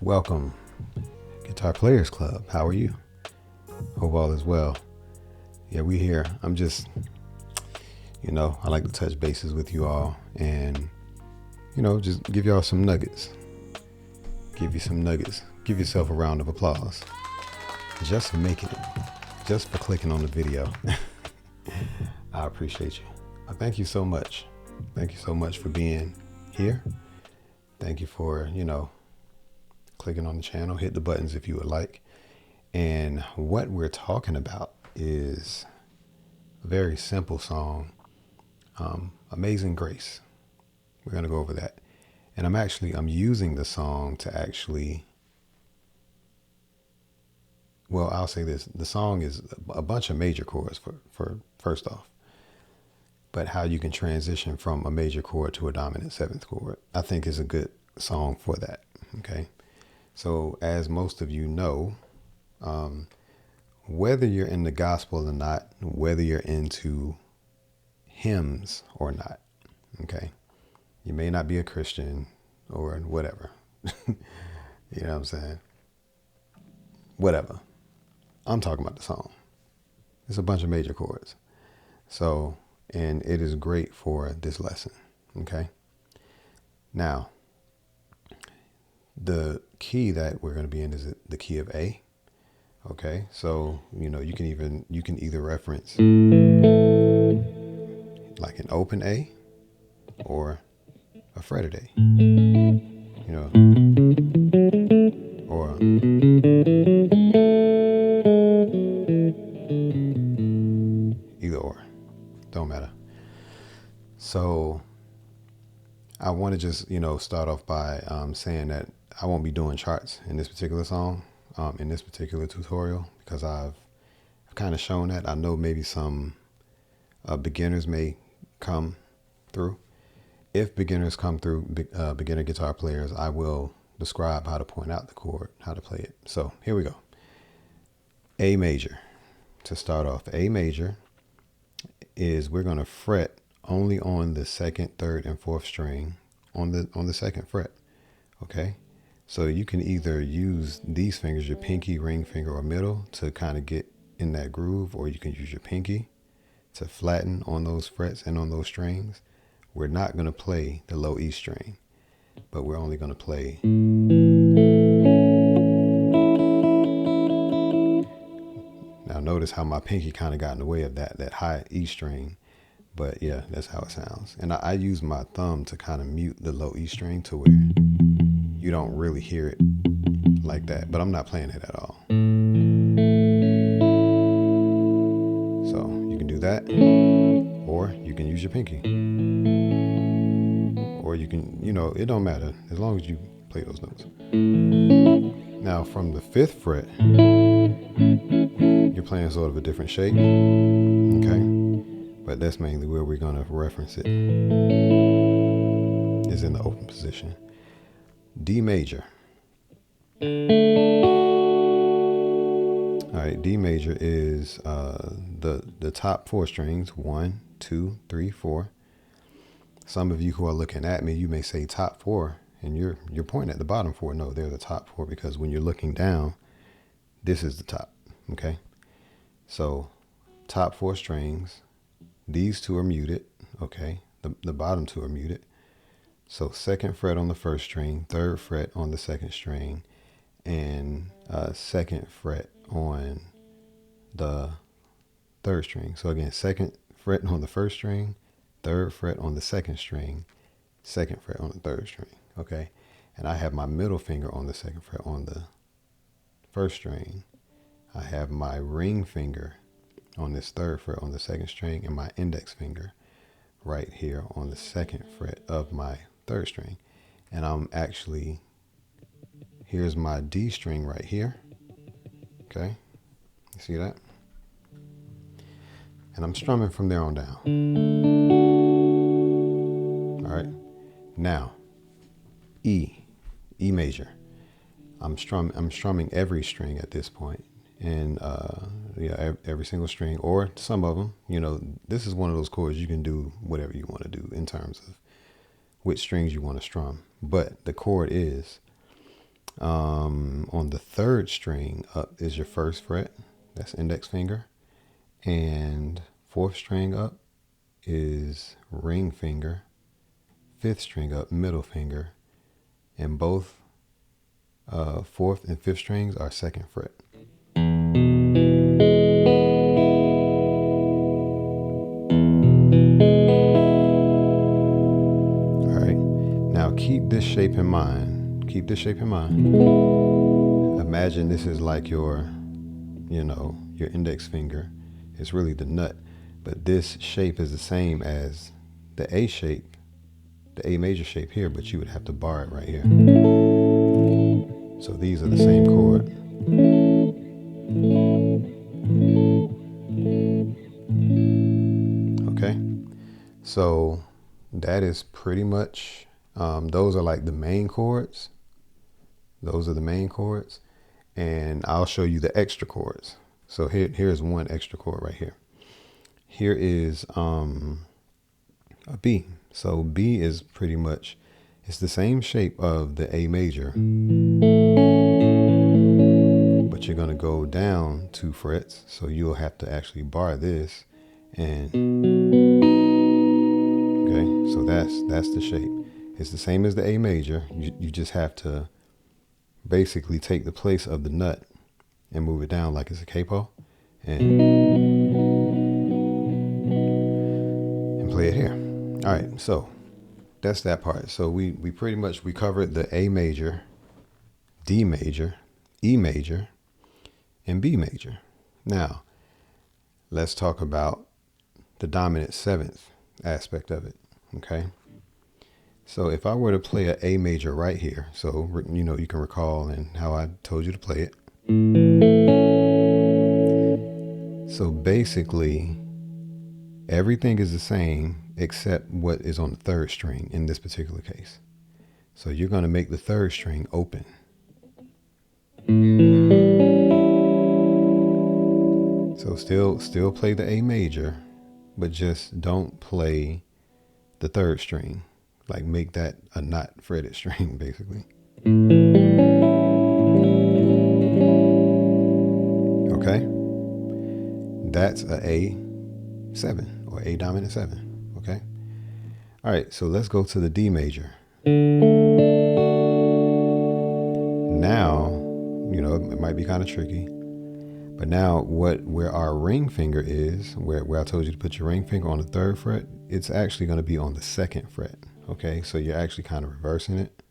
Welcome, Guitar Players Club. How are you? Hope all is well. Yeah, we here. I'm just, I like to touch bases with you all and, just give y'all some nuggets. Give you some nuggets. Give yourself a round of applause. Just for making it. Just for clicking on the video. I appreciate you. Thank you so much. Thank you so much for being here. Thank you for, clicking on the channel. Hit the buttons if you would like. And what we're talking about is a very simple song, Amazing Grace. We're going to go over that. And I'm using the song to I'll say this. The song is a bunch of major chords for first off. But how you can transition from a major chord to a dominant seventh chord, I think is a good song for that. Okay. So as most of you know, whether you're in the gospel or not, whether you're into hymns or not, okay, you may not be a Christian or whatever, you know what I'm saying? Whatever. I'm talking about the song. It's a bunch of major chords. So, and it is great for this lesson. Okay. Now, the key that we're going to be in is the key of A. Okay. So, you can either reference like an open A or a fretted A, or either or, don't matter. So I want to just, start off by saying that I won't be doing charts in this particular song, in this particular tutorial, because I've kind of shown that. I know maybe some beginners may come through. If beginners come through, beginner guitar players, I will describe how to point out the chord, how to play it. So here we go. A major. To start off, A major is we're going to fret only on the second, third, and fourth string on the second fret. Okay. So you can either use these fingers, your pinky, ring finger, or middle, to kind of get in that groove, or you can use your pinky to flatten on those frets and on those strings. We're not going to play the low E string, but we're only going to play. Now notice how my pinky kind of got in the way of that high E string, but yeah, that's how it sounds. And I use my thumb to kind of mute the low E string to where you don't really hear it like that, but I'm not playing it at all. So you can do that, or you can use your pinky, or you can, it don't matter as long as you play those notes. Now from the fifth fret, you're playing sort of a different shape. Okay. But that's mainly where we're going to reference it, is in the open position. D major. All right, D major is the top four strings, 1, 2, 3, 4. Some of you who are looking at me, you may say top four, and you're pointing at the bottom four. No, they're the top four, because when you're looking down, this is the top. Okay, so top four strings. These two are muted. Okay, the bottom two are muted. So second fret on the first string, third fret on the second string, and second fret on the third string. So again, second fret on the first string, third fret on the second string, second fret on the third string. Okay, and I have my middle finger on the second fret on the first string. I have my ring finger on this third fret on the second string, and my index finger right here on the second fret of my third string. And here's my D string right here. Okay, you see that? And I'm strumming from there on down. All right, now E major. I'm strumming every string at this point. And every single string, or some of them. This is one of those chords you can do whatever you want to do in terms of which strings you want to strum. But the chord is On the third string up is your first fret, that's index finger, and fourth string up is ring finger, fifth string up middle finger, and both fourth and fifth strings are second fret. All right, now keep this shape in mind. Keep this shape in mind. Imagine this is like your, your index finger. It's really the nut, but this shape is the same as the A shape, the A major shape here, but you would have to bar it right here. So these are the same chord. Okay, so that is pretty much, those are like the main chords. Those are the main chords, and I'll show you the extra chords. So here's one extra chord right here. Here is a B. So B is pretty much, it's the same shape of the A major, but you're going to go down 2 frets. So you'll have to actually bar this, and okay, so that's the shape. It's the same as the A major. You just have to basically take the place of the nut and move it down like it's a capo, and play it here. All right, so that's that part. So we pretty much, we covered the A major, D major, E major, and B major. Now let's talk about the dominant seventh aspect of it. Okay, so if I were to play an A major right here, so you can recall and how I told you to play it. So basically everything is the same except what is on the third string in this particular case. So you're going to make the third string open. So still play the A major, but just don't play the third string. Like make that a not fretted string, basically. Okay, that's a A7 or A dominant 7. Okay, all right, so let's go to the D major. Now, it might be kind of tricky, but now where our ring finger is, where I told you to put your ring finger on the third fret, it's actually going to be on the second fret. Okay, so you're actually kind of reversing it,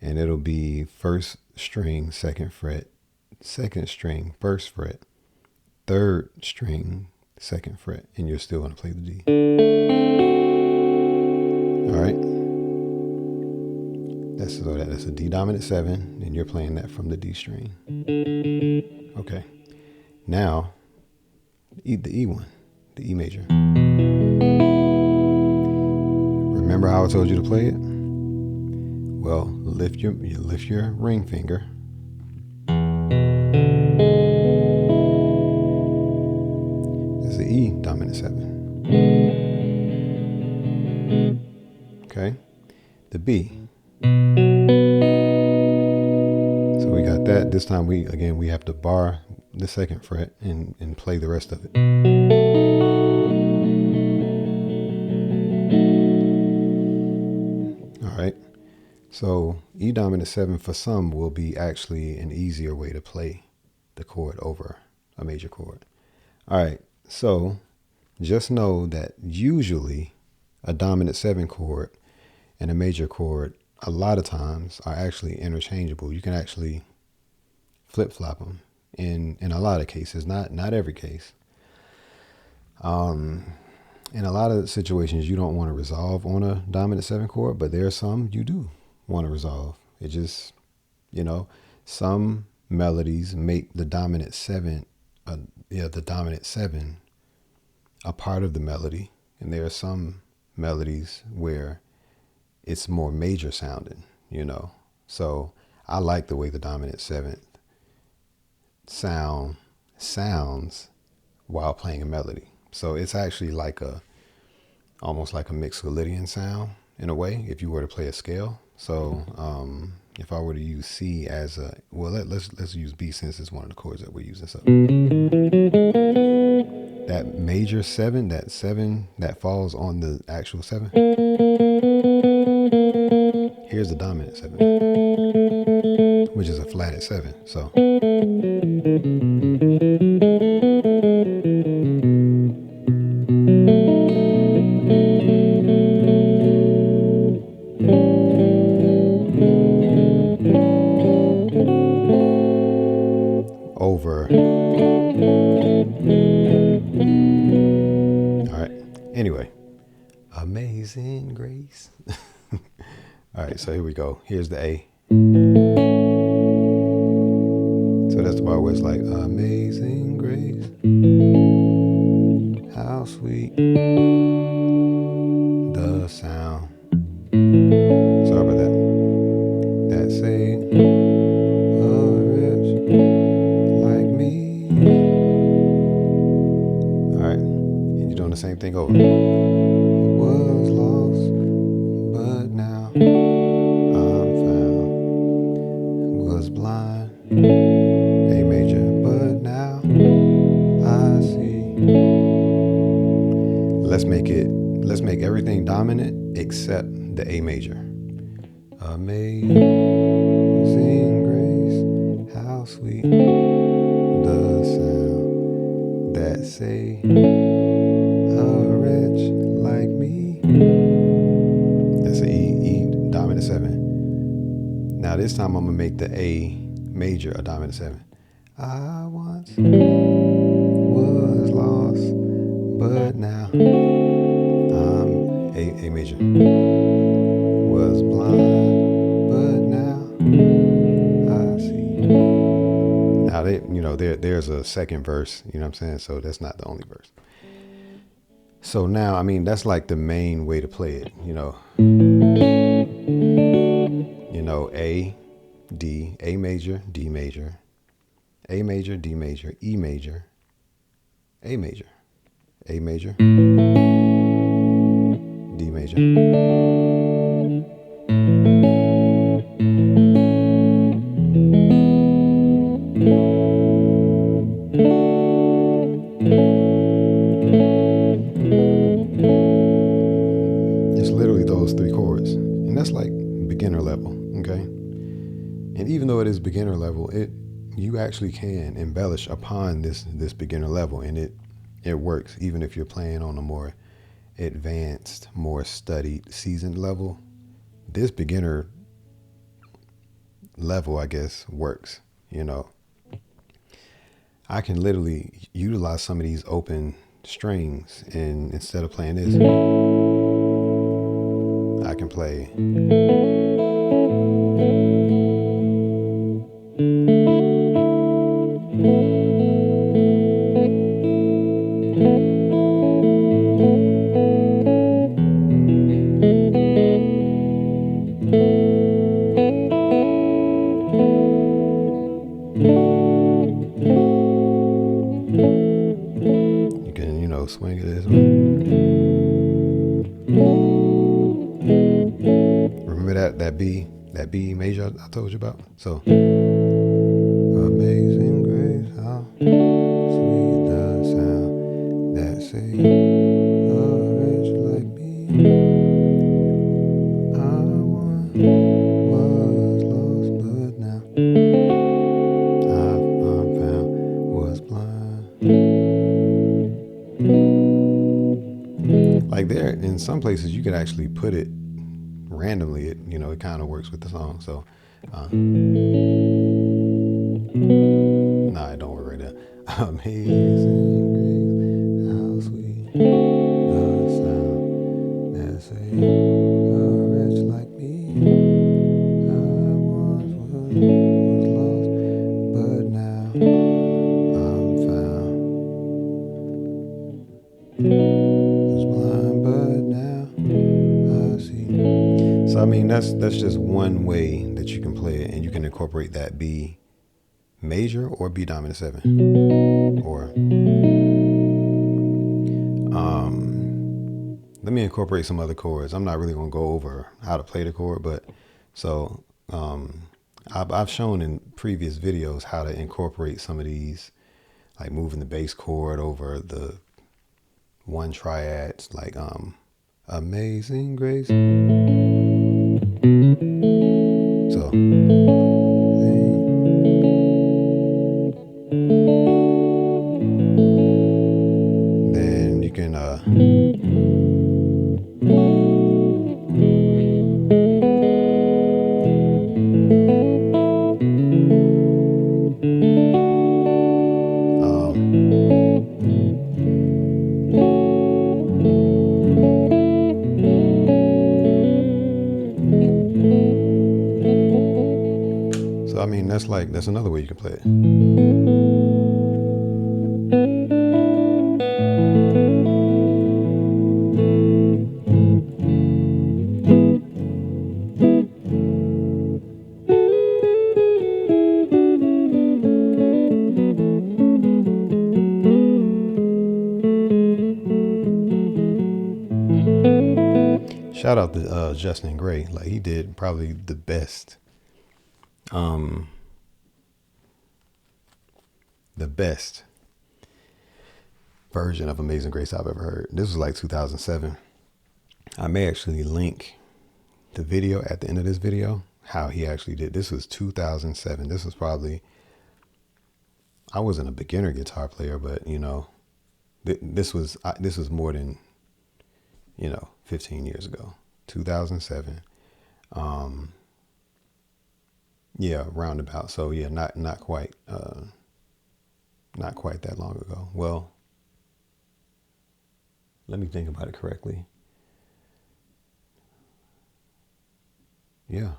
and it'll be first string, second fret, second string, first fret, third string, second fret, and you're still going to play the D. All right, that's a D dominant 7, and you're playing that from the D string. Okay, now the E1, the E major. Remember how I told you to play it? Well, lift your ring finger. This is the E dominant 7. Okay, the B. So we got that. This time we have to bar the second fret and play the rest of it. All right. So E dominant 7 for some will be actually an easier way to play the chord over a major chord. All right. So just know that usually a dominant 7 chord and a major chord a lot of times are actually interchangeable. You can actually flip-flop them in a lot of cases, not every case. In a lot of situations, you don't want to resolve on a dominant 7 chord, but there are some you do want to resolve. It just, some melodies make the dominant 7, the dominant 7 a part of the melody, and there are some melodies where it's more major sounding, So I like the way the dominant 7th sounds while playing a melody. So it's actually almost like a Mixolydian sound in a way, if you were to play a scale. So if I were to use C as a, well, let's use B since it's one of the chords that we're using. So that major seven, that seven that falls on the actual seven, here's the dominant seven, which is a flatted seven. So over. All right. Anyway, Amazing Grace. All right, so here we go. Here's the A. So that's the part where it's like, Amazing Grace, how sweet the sound. Sorry about that. That saved a wretch like me. All right, and you're doing the same thing over. Was lost, but now I'm found. Was blind, A major, but now I see. Let's make everything dominant except the A major. Amazing grace, how sweet the sound that saved a wretch like me. That's an E dominant seven. Now this time I'm gonna make the A major a dominant seven. I once was lost, but now I'm A major. Was blind, but now I see. Now there's a second verse, you know what I'm saying? So that's not the only verse. So now, I mean, that's like the main way to play it, A, D, A major, D major, A major, D major, E major, A major, A major, D major. It's literally those three chords, and that's like beginner level, okay? And even though it is beginner level, you actually can embellish upon this beginner level, and it works even if you're playing on a more advanced, more studied, seasoned level. This beginner level, I guess, works. I can literally utilize some of these open strings, and instead of playing this, I can play swing it this way. Remember that B major I told you about? So amazing grace, how sweet the sound that saved a wretch like me. I once was lost, but now I'm found. Was blind. Like there, in some places, you could actually put it randomly. It kind of works with the song. So, nah, it don't work right there. Amazing grace, how sweet the sound that saved a wretch like me. I once was lost, but now I'm found. Was blind, but now I see. So I mean, that's just one way that you can play it, and you can incorporate that B major or B dominant seven. Or let me incorporate some other chords. I'm not really gonna go over how to play the chord, but so I've shown in previous videos how to incorporate some of these, like moving the bass chord over the one triads, like Amazing Grace. So then you can so I mean that's another way you can play it. Shout out to Justin Gray. Like, he did probably the best version of Amazing Grace I've ever heard. This was like 2007. I may actually link the video at the end of this video, how he actually did. This was 2007. This was probably, I wasn't a beginner guitar player, but you know, this was more than, 15 years ago, 2007. Yeah, roundabout. So yeah, not quite that long ago. Well, let me think about it correctly. Yeah,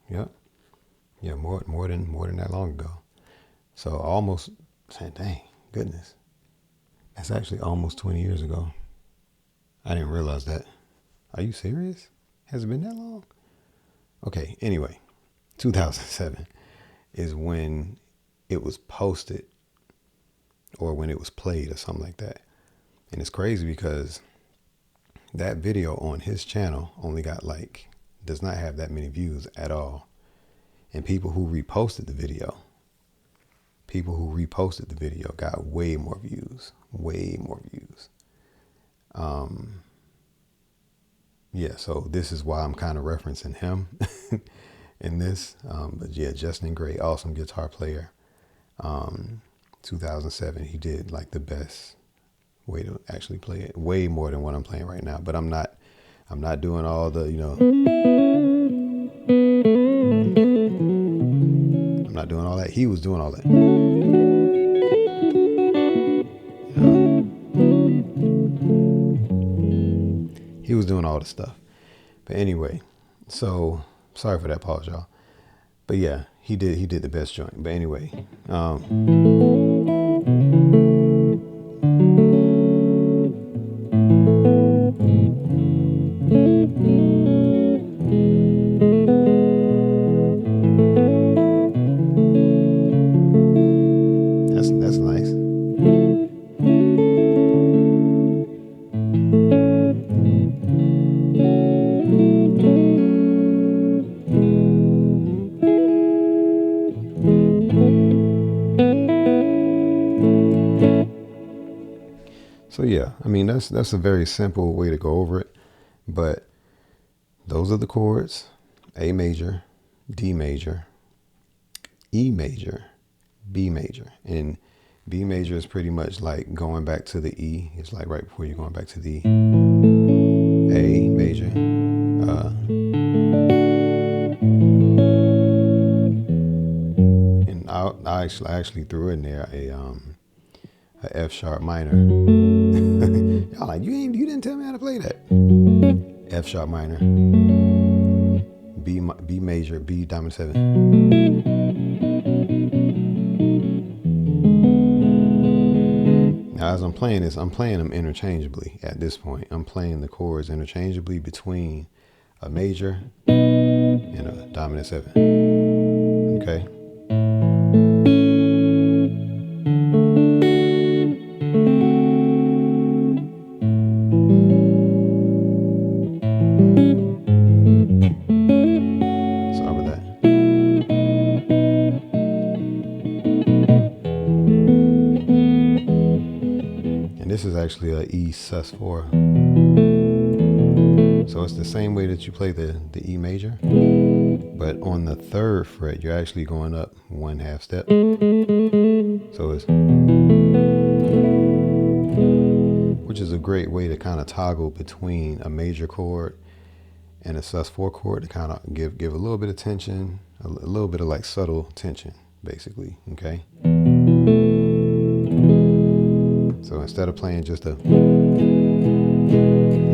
more than that long ago. So almost, dang, goodness, that's actually almost 20 years ago. I didn't realize that. Are you serious? Has it been that long? Okay, anyway, 2007 is when it was posted, or when it was played or something like that. And it's crazy because that video on his channel only got does not have that many views at all. And people who reposted the video got way more views. Yeah, so this is why I'm kind of referencing him in this. But yeah, Justin Gray, awesome guitar player. 2007, he did like the best way to actually play it, way more than what I'm playing right now. But I'm not doing all the, I'm not doing all that. He was doing all that. He was doing all the stuff. But anyway, so sorry for that pause, y'all. But yeah, he did the best joint. But anyway, that's nice. So yeah, I mean, that's a very simple way to go over it, but those are the chords: A major, D major, E major, B major. And B major is pretty much like going back to the E. It's like right before you're going back to the A major. And I actually threw in there a F sharp minor. Y'all like, you didn't tell me how to play that. F sharp minor, B major, B dominant 7. Now, as I'm playing this, I'm playing them interchangeably at this point. I'm playing the chords interchangeably between a major and a dominant 7. Okay. Sorry about that. this is actually a E sus4. So it's the same way that you play the E major, but on the 3rd fret, you're actually going up 1/2 step. So it's, which is a great way to kind of toggle between a major chord and a sus4 chord to kind of give a little bit of tension, a little bit of like subtle tension, basically, okay? So instead of playing just a, you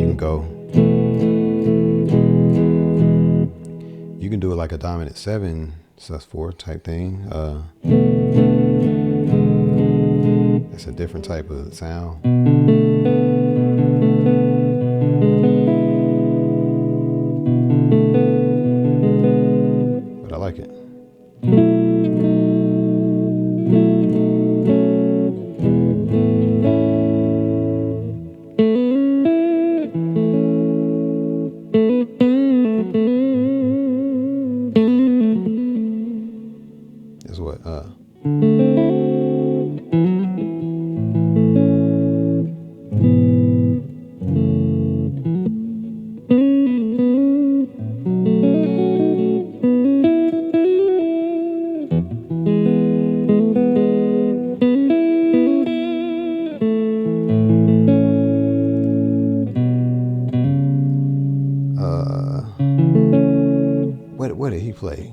can go, you can do it like a dominant 7 sus4 type thing. It's a different type of sound. But I like it. Is what what did he play?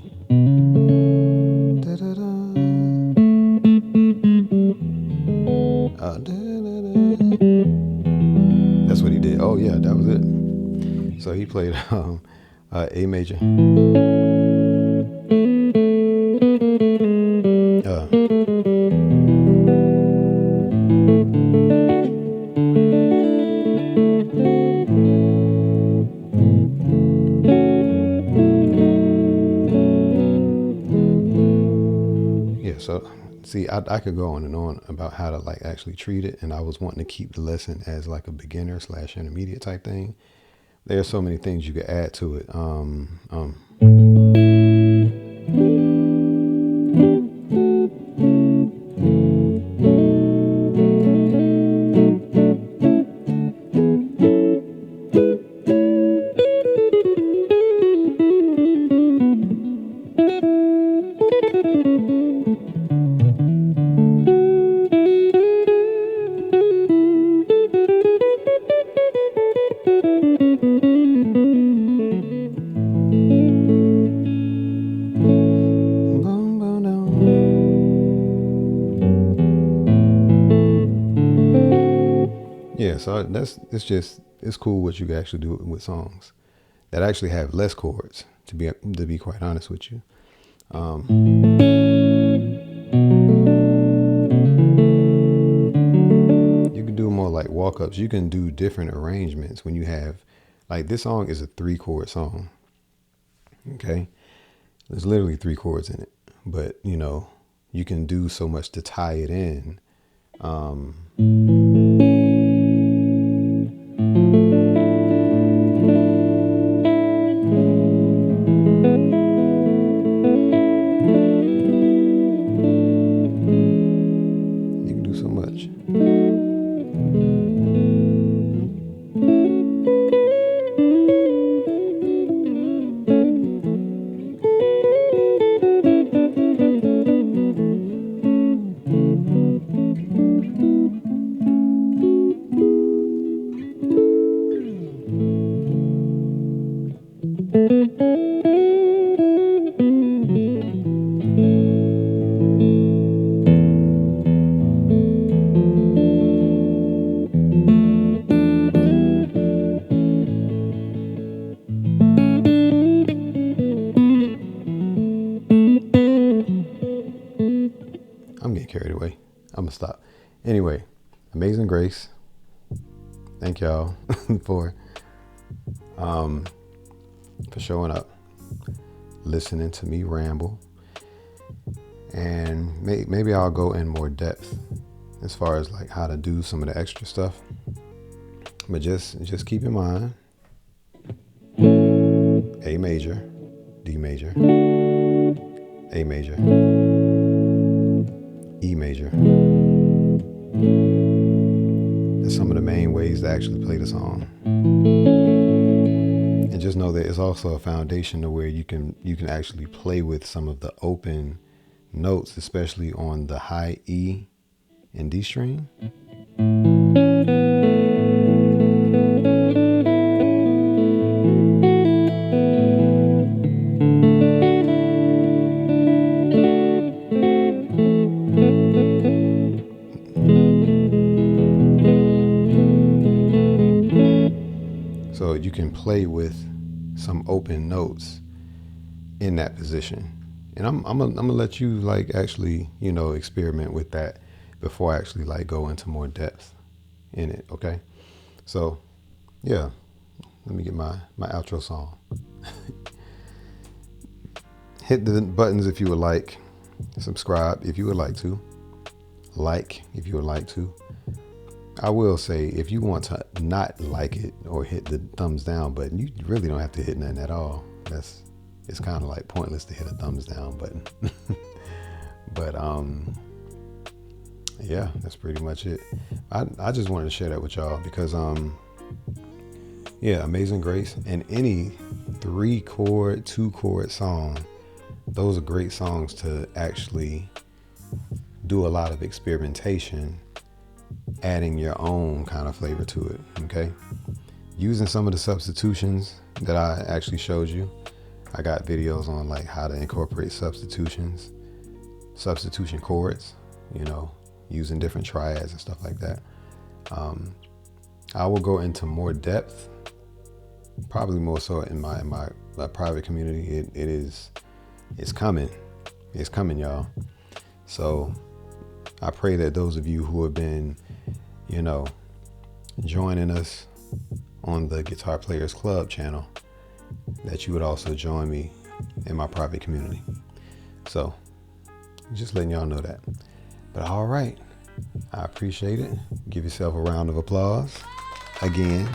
That's what he did. Oh yeah, that was it. So he played A major. Yeah, so see, I could go on and on about how to like actually treat it, and I was wanting to keep the lesson as like a beginner / intermediate type thing. There's so many things you could add to it. Yeah, so it's cool what you can actually do with songs that actually have less chords. To be quite honest with you, you can do more like walk ups. You can do different arrangements when you have, like, this song is a 3-chord song. Okay, there's literally 3 chords in it, but you know you can do so much to tie it in. You can do so much. I'm getting carried away. I'm gonna stop. Anyway, Amazing Grace. Thank y'all for showing up, listening to me ramble, and maybe I'll go in more depth as far as like how to do some of the extra stuff. But just keep in mind: A major, D major, A major, E major. some of the main ways to actually play the song. And just know that it's also a foundation to where you can actually play with some of the open notes, especially on the high E and D string. So you can play with some open notes in that position. And I'm gonna let you like actually, experiment with that before I actually like go into more depth in it, okay? So yeah, let me get my outro song. Hit the buttons if you would like, subscribe if you would like to, like if you would like to. I will say, if you want to not like it or hit the thumbs down button, you really don't have to hit nothing at all. It's kind of like pointless to hit a thumbs down button. But yeah, that's pretty much it. I just wanted to share that with y'all because yeah, Amazing Grace and any 3-chord, 2-chord song, those are great songs to actually do a lot of experimentation, adding your own kind of flavor to it, okay? Using some of the substitutions that I actually showed you. I got videos on like how to incorporate substitution chords, using different triads and stuff like that. I will go into more depth, probably more so in my private community. It's coming, y'all. So I pray that those of you who have been, joining us on the Guitar Players Club channel, that you would also join me in my private community. So just letting y'all know that. But all right, I appreciate it. Give yourself a round of applause again,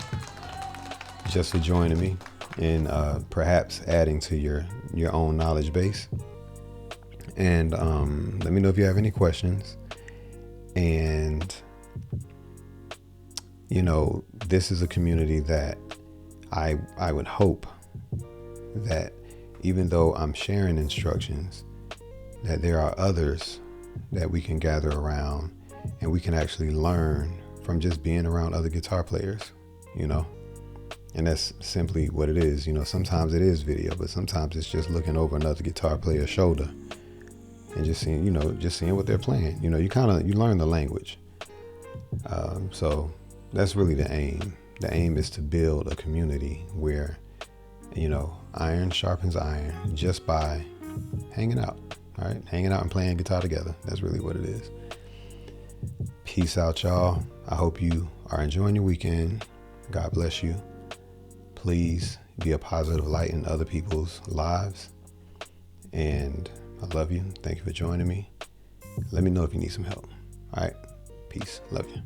just for joining me and perhaps adding to your own knowledge base. And let me know if you have any questions. And this is a community that I would hope that even though I'm sharing instructions, that there are others that we can gather around and we can actually learn from just being around other guitar players, and that's simply what it is. Sometimes it is video, but sometimes it's just looking over another guitar player's shoulder and just seeing what they're playing. You learn the language. So that's really the aim. The aim is to build a community where, iron sharpens iron just by hanging out, all right? Hanging out and playing guitar together. That's really what it is. Peace out, y'all. I hope you are enjoying your weekend. God bless you. Please be a positive light in other people's lives. And I love you. Thank you for joining me. Let me know if you need some help. All right. Peace. Love you.